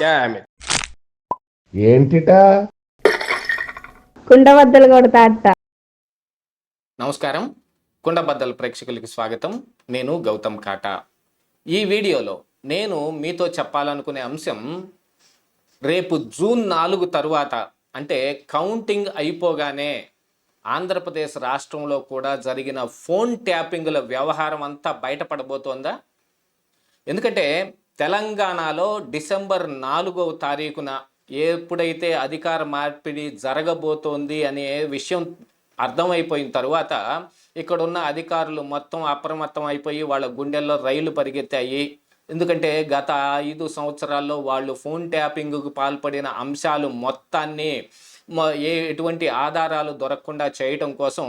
Damn it. ఏంటిటా కుండబద్దలు కొడతా అట్ట. నమస్కారం, కుండబద్దల ప్రేక్షకులకి స్వాగతం. నేను గౌతమ్ కాటా. ఈ వీడియోలో నేను మీతో చెప్పాలనుకునే అంశం, రేపు జూన్ 4 తరువాత అంటే కౌంటింగ్ అయిపోగానే ఆంధ్రప్రదేశ్ రాష్ట్రంలో కూడా జరిగిన ఫోన్ ట్యాపింగ్ల వ్యవహారం అంతా బయటపడబోతోందా? ఎందుకంటే తెలంగాణలో డిసెంబర్ 4వ తారీఖున ఎప్పుడైతే అధికార మార్పిడి జరగబోతోంది అనే విషయం అర్థమైపోయిన తరువాత ఇక్కడున్న అధికారులు మొత్తం అప్రమత్తం అయిపోయి వాళ్ళ గుండెల్లో రైళ్లు పరిగెత్తాయి. ఎందుకంటే గత 5 సంవత్సరాల్లో వాళ్ళు ఫోన్ ట్యాపింగ్కు పాల్పడిన అంశాలు మొత్తాన్ని ఎటువంటి ఆధారాలు దొరకకుండా చేయటం కోసం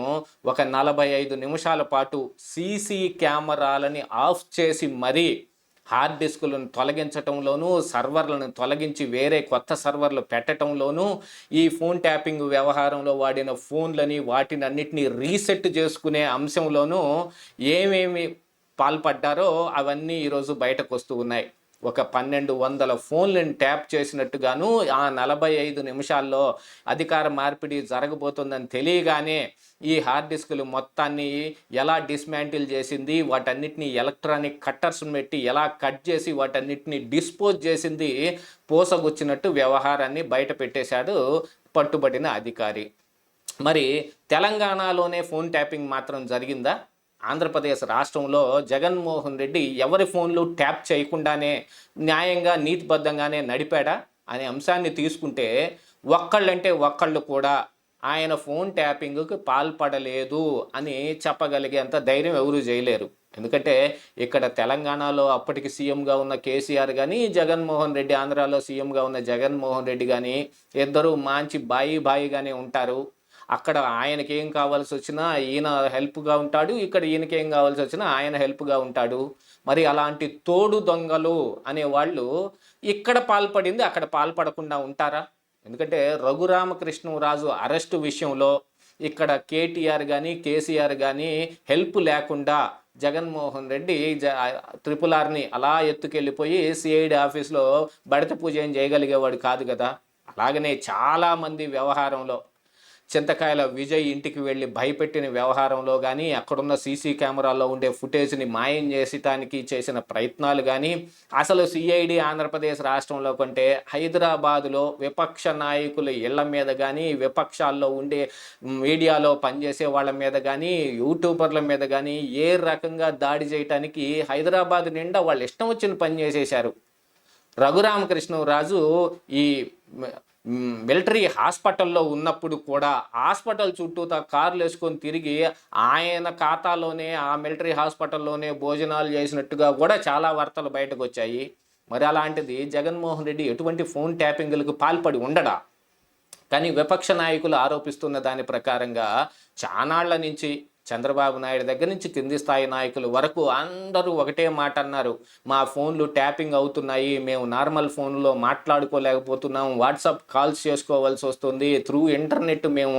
ఒక 45 నిమిషాల పాటు సీసీ కెమెరాలని ఆఫ్ చేసి మరీ హార్డ్ డిస్కులను తొలగించటంలోనూ, సర్వర్లను తొలగించి వేరే కొత్త సర్వర్లు పెట్టడంలోనూ, ఈ ఫోన్ ట్యాపింగ్ వ్యవహారంలో వాడిన ఫోన్లని వాటిని అన్నిటినీ రీసెట్ చేసుకునే అంశంలోనూ ఏమేమి పాల్పడ్డారో అవన్నీ ఈరోజు బయటకు వస్తూ ఉన్నాయి. ఒక 1200 ఫోన్లను ట్యాప్ చేసినట్టుగాను ఆ 45 నిమిషాల్లో అధికార మార్పిడి జరగబోతుందని తెలియగానే ఈ హార్డ్ డిస్కులు మొత్తాన్ని ఎలా డిస్మాంటిల్ చేసింది, వాటన్నిటిని ఎలక్ట్రానిక్ కట్టర్స్ను పెట్టి ఎలా కట్ చేసి వాటన్నిటిని డిస్పోజ్ చేసింది పూసగుచ్చినట్టు వ్యవహారాన్ని బయట పెట్టేశాడు పట్టుబడిన అధికారి. మరి తెలంగాణలోనే ఫోన్ ట్యాపింగ్ మాత్రం జరిగిందా? ఆంధ్రప్రదేశ్ రాష్ట్రంలో జగన్మోహన్ రెడ్డి ఎవరి ఫోన్లు ట్యాప్ చేయకుండానే న్యాయంగా నీతిబద్ధంగానే నడిపాడా అనే అంశాన్ని తీసుకుంటే ఒక్కళ్ళంటే ఒక్కళ్ళు కూడా ఆయన ఫోన్ ట్యాపింగ్కి పాల్పడలేదు అని చెప్పగలిగేంత ధైర్యం ఎవరూ చేయలేరు. ఎందుకంటే ఇక్కడ తెలంగాణలో అప్పటికి సీఎంగా ఉన్న కేసీఆర్ కానీ, జగన్మోహన్ రెడ్డి ఆంధ్రాలో సీఎంగా ఉన్న జగన్మోహన్ రెడ్డి కానీ ఇద్దరూ మంచి బాయిగానే ఉంటారు. అక్కడ ఆయనకి ఏం కావాల్సి వచ్చినా ఈయన హెల్ప్గా ఉంటాడు, ఇక్కడ ఈయనకి ఏం కావాల్సి వచ్చినా ఆయన హెల్ప్గా ఉంటాడు. మరి అలాంటి తోడు దొంగలు అనేవాళ్ళు ఇక్కడ పాల్పడింది అక్కడ పాల్పడకుండా ఉంటారా? ఎందుకంటే రఘురామకృష్ణరాజు అరెస్టు విషయంలో ఇక్కడ కేటీఆర్ కానీ కేసీఆర్ కానీ హెల్ప్ లేకుండా జగన్మోహన్ రెడ్డి RRRని అలా ఎత్తుకెళ్ళిపోయి సిఐడి ఆఫీస్లో బడత పూజ ఏం చేయగలిగేవాడు కాదు కదా. అలాగనే చాలామంది వ్యవహారంలో చింతకాయల విజయ్ ఇంటికి వెళ్ళి భయపెట్టిన వ్యవహారంలో కానీ, అక్కడున్న సీసీ కెమెరాల్లో ఉండే ఫుటేజ్ని మాయం చేసటానికి చేసిన ప్రయత్నాలు కానీ, అసలు సిఐడి ఆంధ్రప్రదేశ్ రాష్ట్రంలో కంటే హైదరాబాదులో విపక్ష నాయకుల ఇళ్ల మీద కానీ, విపక్షాల్లో ఉండే మీడియాలో పనిచేసే వాళ్ళ మీద కానీ, యూట్యూబర్ల మీద కానీ ఏ రకంగా దాడి చేయటానికి హైదరాబాద్ నిండా వాళ్ళు ఇష్టం వచ్చిన పని చేసేశారు. రఘురామకృష్ణరాజు ఈ మిలిటరీ హాస్పిటల్లో ఉన్నప్పుడు కూడా హాస్పిటల్ చుట్టూతా కార్లు వేసుకొని తిరిగి ఆయన ఖాతాలోనే ఆ మిలిటరీ హాస్పిటల్లోనే భోజనాలు చేసినట్టుగా కూడా చాలా వార్తలు బయటకు వచ్చాయి. మరి అలాంటిది జగన్మోహన్ రెడ్డి ఎటువంటి ఫోన్ ట్యాపింగ్లకు పాల్పడి ఉండడా? కానీ విపక్ష నాయకులు ఆరోపిస్తున్న దాని ప్రకారంగా చానాళ్ల నుంచి చంద్రబాబు నాయుడు దగ్గర నుంచి కింది స్థాయి నాయకుల వరకు అందరూ ఒకటే మాట అన్నారు, మా ఫోన్లు ట్యాపింగ్ అవుతున్నాయి, మేము నార్మల్ ఫోన్లో మాట్లాడుకోలేకపోతున్నాం, వాట్సాప్ కాల్స్ చేసుకోవాల్సి వస్తుంది, త్రూ ఇంటర్నెట్ మేము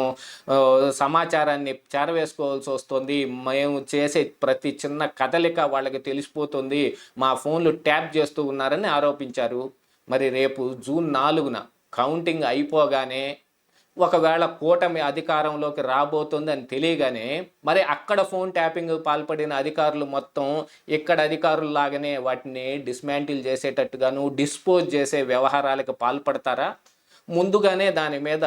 సమాచారాన్ని చేరవేసుకోవాల్సి వస్తుంది, మేము చేసే ప్రతి చిన్న కదలిక వాళ్ళకి తెలిసిపోతుంది, మా ఫోన్లు ట్యాప్ చేస్తూ ఉన్నారని ఆరోపించారు. మరి రేపు జూన్ 4న కౌంటింగ్ అయిపోగానే ఒకవేళ కూటమి అధికారంలోకి రాబోతుంది అని తెలియగానే మరి అక్కడ ఫోన్ ట్యాపింగ్ పాల్పడిన అధికారులు మొత్తం ఇక్కడ అధికారుల్లాగానే వాటిని డిస్మాంటిల్ చేసేటట్టుగాను డిస్పోజ్ చేసే వ్యవహారాలకు పాల్పడతారా? ముందుగానే దాని మీద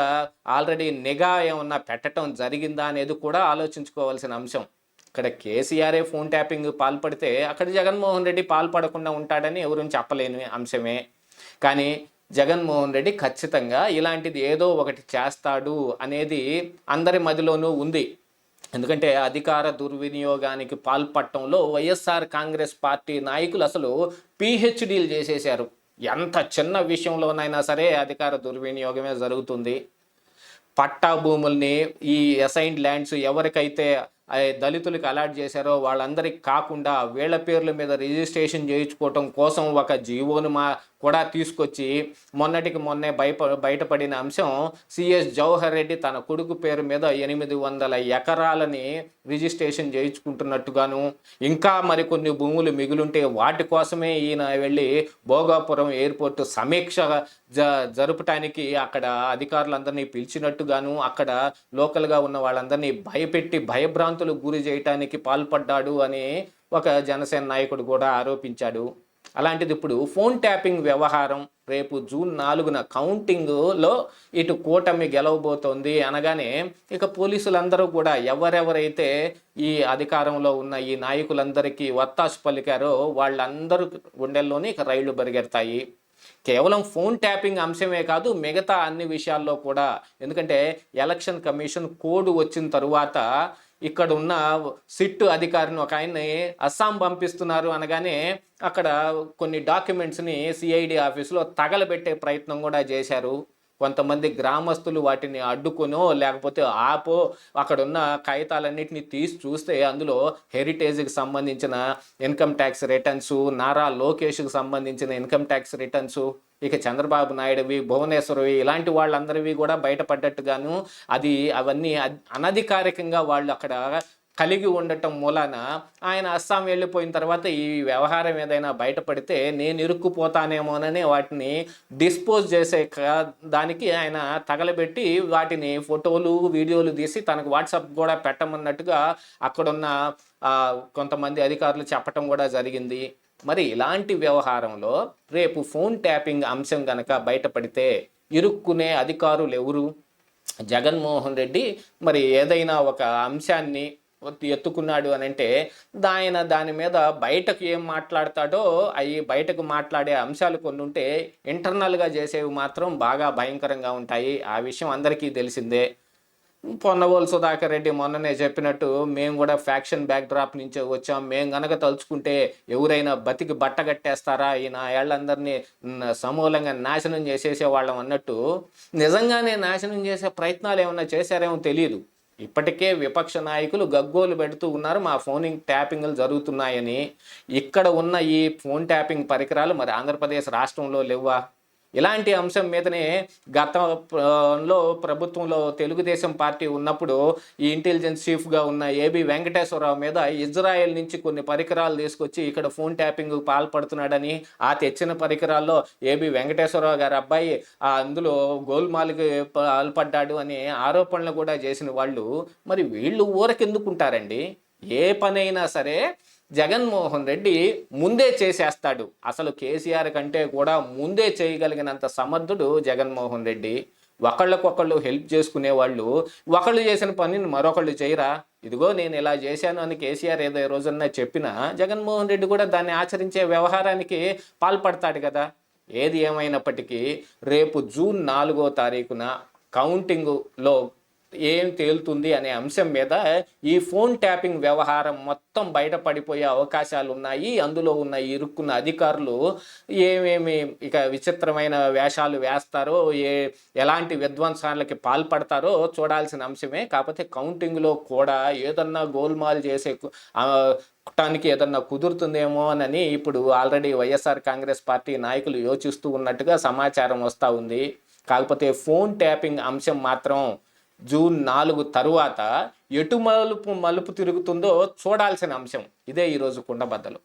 ఆల్రెడీ నిఘా ఏమన్నా పెట్టడం జరిగిందా అనేది కూడా ఆలోచించుకోవాల్సిన అంశం. ఇక్కడ కేసీఆరే ఫోన్ ట్యాపింగ్ పాల్పడితే అక్కడ జగన్మోహన్ రెడ్డి పాల్పడకుండా ఉంటాడని ఎవరూ చెప్పలేని అంశమే. కానీ జగన్మోహన్ రెడ్డి ఖచ్చితంగా ఇలాంటిది ఏదో ఒకటి చేస్తాడు అనేది అందరి మదిలోనూ ఉంది. ఎందుకంటే అధికార దుర్వినియోగానికి పాల్పడటంలో వైఎస్ఆర్ కాంగ్రెస్ పార్టీ నాయకులు అసలు పిహెచ్డీలు చేసేశారు. ఎంత చిన్న విషయంలోనైనా సరే అధికార దుర్వినియోగమే జరుగుతుంది. పట్టా భూముల్ని ఈ అసైన్డ్ ల్యాండ్స్ ఎవరికైతే దళితులకు అలాట్ చేశారో వాళ్ళందరికీ కాకుండా వీళ్ళ పేర్ల మీద రిజిస్ట్రేషన్ చేయించుకోవటం కోసం ఒక జీవోను కూడా తీసుకొచ్చి మొన్నటికి మొన్నే బయటపడిన అంశం సిఎస్ జవహర్ రెడ్డి తన కొడుకు పేరు మీద 800 ఎకరాలని రిజిస్ట్రేషన్ చేయించుకుంటున్నట్టుగాను, ఇంకా మరికొన్ని భూములు మిగులుంటే వాటి కోసమే ఈయన వెళ్ళి భోగాపురం ఎయిర్పోర్ట్ సమీక్ష జరపటానికి అక్కడ అధికారులందరినీ పిలిచినట్టుగాను, అక్కడ లోకల్గా ఉన్న వాళ్ళందరినీ భయపెట్టి భయభ్రాంతులకు గురి చేయటానికి పాల్పడ్డాడు అని ఒక జనసేన నాయకుడు కూడా ఆరోపించాడు. అలాంటిది ఇప్పుడు ఫోన్ ట్యాపింగ్ వ్యవహారం రేపు జూన్ 4న కౌంటింగ్లో ఇటు కూటమి గెలవబోతోంది అనగానే ఇక పోలీసులందరూ కూడా ఎవరెవరైతే ఈ అధికారంలో ఉన్న ఈ నాయకులందరికీ వత్తాసు పలికారో వాళ్ళందరూ గుండెల్లోనే ఇక రైళ్లు పరిగెడతాయి. కేవలం ఫోన్ ట్యాపింగ్ అంశమే కాదు, మిగతా అన్ని విషయాల్లో కూడా. ఎందుకంటే ఎలక్షన్ కమిషన్ కోడ్ వచ్చిన తరువాత ఇక్కడ ఉన్న సిట్ అధికారిని ఒక ఆయన్ని అస్సాం పంపిస్తున్నారు అనగానే అక్కడ కొన్ని డాక్యుమెంట్స్ని సిఐడి ఆఫీసులో తగలబెట్టే ప్రయత్నం కూడా చేశారు. కొంతమంది గ్రామస్తులు వాటిని అడ్డుకొనో లేకపోతే ఆపో అక్కడ ఉన్న కాగితాలన్నింటినీ తీసి చూస్తే అందులో హెరిటేజ్కి సంబంధించిన ఇన్కమ్ ట్యాక్స్ రిటర్న్స్, నారా లోకేష్కి సంబంధించిన ఇన్కమ్ ట్యాక్స్ రిటర్న్స్, ఇక చంద్రబాబు నాయుడువి, భువనేశ్వర్వి, ఇలాంటి వాళ్ళందరివి కూడా బయటపడ్డట్టుగాను అవన్నీ అనధికారికంగా వాళ్ళు అక్కడ కలిగి ఉండటం మూలాన ఆయన అస్సాం వెళ్ళిపోయిన తర్వాత ఈ వ్యవహారం ఏదైనా బయటపడితే నేను ఇరుక్కుపోతానేమోనని వాటిని డిస్పోజ్ చేసే దానికి ఆయన తగలబెట్టి వాటిని ఫోటోలు వీడియోలు తీసి తనకు వాట్సాప్ కూడా పెట్టమన్నట్టుగా అక్కడున్న కొంతమంది అధికారులు చెప్పటం కూడా జరిగింది. మరి ఇలాంటి వ్యవహారంలో రేపు ఫోన్ ట్యాపింగ్ అంశం కనుక బయటపడితే ఇరుక్కునే అధికారులు ఎవరు? జగన్మోహన్ రెడ్డి మరి ఏదైనా ఒక అంశాన్ని ఎత్తుకున్నాడు అని అంటే దాని మీద బయటకు ఏం మాట్లాడతాడో అవి బయటకు మాట్లాడే అంశాలు కొన్ని ఉంటే ఇంటర్నల్గా చేసేవి మాత్రం బాగా భయంకరంగా ఉంటాయి. ఆ విషయం అందరికీ తెలిసిందే. పొన్నవోలు సుధాకర్ రెడ్డి మొన్ననే చెప్పినట్టు మేము కూడా ఫ్యాక్షన్ బ్యాక్డ్రాప్ నుంచే వచ్చాం, మేము గనక తలుచుకుంటే ఎవరైనా బతికి బట్టగట్టేస్తారా, ఈ నా ఏళ్ళందరినీ సమూలంగా నాశనం చేసేసేవాళ్ళం అన్నట్టు నిజంగానే నాశనం చేసే ప్రయత్నాలు ఏమన్నా చేశారేమో తెలియదు. ఇప్పటికే విపక్ష నాయకులు గగ్గోలు పెడుతూ ఉన్నారు మా ఫోనింగ్ ట్యాపింగ్లు జరుగుతున్నాయని. ఇక్కడ ఉన్న ఈ ఫోన్ ట్యాపింగ్ పరికరాలు మరి ఆంధ్రప్రదేశ్ రాష్ట్రంలో లేవా? ఇలాంటి అంశం మీదనే గతంలో ప్రభుత్వంలో తెలుగుదేశం పార్టీ ఉన్నప్పుడు ఈ ఇంటెలిజెన్స్ చీఫ్గా ఉన్న ఏబి వెంకటేశ్వరరావు మీద ఇజ్రాయెల్ నుంచి కొన్ని పరికరాలు తీసుకొచ్చి ఇక్కడ ఫోన్ ట్యాపింగ్ పాల్పడుతున్నాడని, ఆ తెచ్చిన పరికరాల్లో ఏబి వెంకటేశ్వరరావు గారి అబ్బాయి అందులో గోల్మాల్కి పాల్పడ్డాడు అనే ఆరోపణలు కూడా చేసిన వాళ్ళు మరి వీళ్ళు ఊరకెందుకుంటారండి? ఏ పనైనా సరే జగన్మోహన్ రెడ్డి ముందే చేసేస్తాడు. అసలు కేసీఆర్ కంటే కూడా ముందే చేయగలిగినంత సమర్థుడు జగన్మోహన్ రెడ్డి. ఒకళ్ళకొకళ్ళు హెల్ప్ చేసుకునే వాళ్ళు ఒకళ్ళు చేసిన పనిని మరొకళ్ళు చేయరా? ఇదిగో నేను ఇలా చేశాను అని కేసీఆర్ ఏదో రోజున్నా చెప్పినా జగన్మోహన్ రెడ్డి కూడా దాన్ని ఆచరించే వ్యవహారానికి పాల్పడతాడు కదా. ఏది ఏమైనప్పటికీ రేపు జూన్ 4వ తారీఖున కౌంటింగ్లో ఏం తేలుతుంది అనే అంశం మీద ఈ ఫోన్ ట్యాపింగ్ వ్యవహారం మొత్తం బయటపడిపోయే అవకాశాలు ఉన్నాయి. అందులో ఉన్న ఇరుక్కున్న అధికారులు ఏమేమి ఇక విచిత్రమైన వేషాలు వేస్తారో, ఎలాంటి విధ్వంసాలకి పాల్పడతారో చూడాల్సిన అంశమే. కాకపోతే కౌంటింగ్లో కూడా ఏదన్నా గోల్మాల్ చేసే టానికి ఏదన్నా కుదురుతుందేమో అని ఇప్పుడు ఆల్రెడీ వైఎస్ఆర్ కాంగ్రెస్ పార్టీ నాయకులు యోచిస్తూ ఉన్నట్టుగా సమాచారం వస్తూ ఉంది. కాకపోతే ఫోన్ ట్యాపింగ్ అంశం మాత్రం జూన్ 4 తరువాత ఎటు మలుపు తిరుగుతుందో చూడాల్సిన అంశం. ఇదే ఈరోజు కుండబద్దలు.